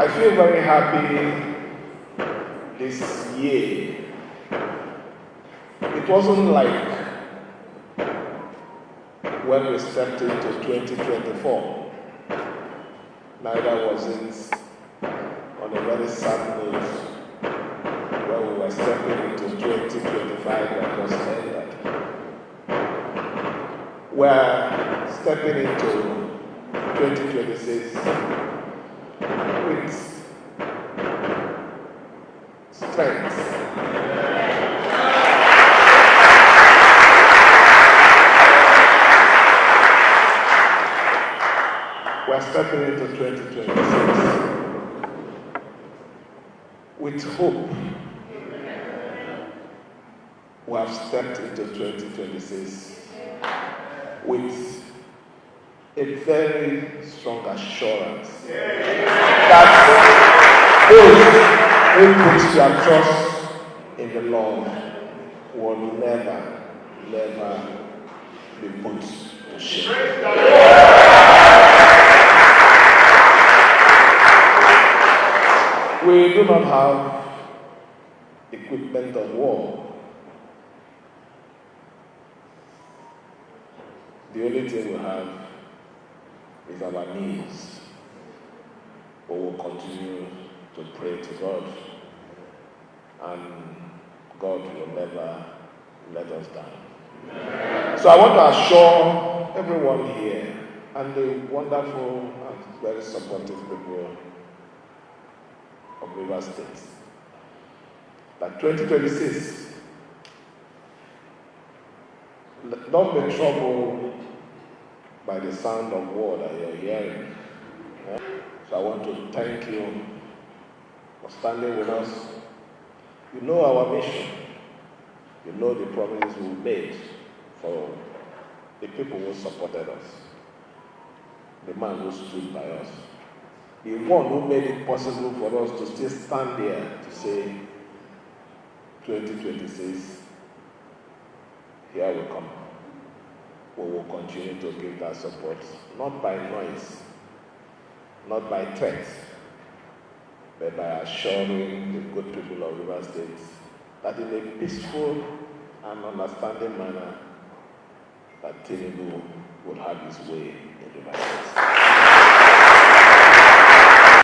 I feel very happy this year. It wasn't like when we stepped into 2024. Neither was it on a very sad note when we were stepping into 2025 that was ended. We're stepping into 2026 with strength. We're stepping into 2026 with hope. We have stepped into 2026 with a very strong assurance that those who put their trust in the Lord will never, never be put to shame. We do not have equipment of war. The only thing we have is our knees. But we'll continue to pray to God, and God will never let us down. So I want to assure everyone here and the wonderful and very supportive people of River State that 2026, don't be troubled by the sound of war that you're hearing. So I want to thank you for standing with us. You know our mission. You know the promises we made for the people who supported us, the man who stood by us, the one who made it possible for us to still stand there to say, 2026, here we come. We will continue to give that support, not by noise, not by threat, but by assuring the good people of River State that in a peaceful and understanding manner, that Tinubu would have his way in River State.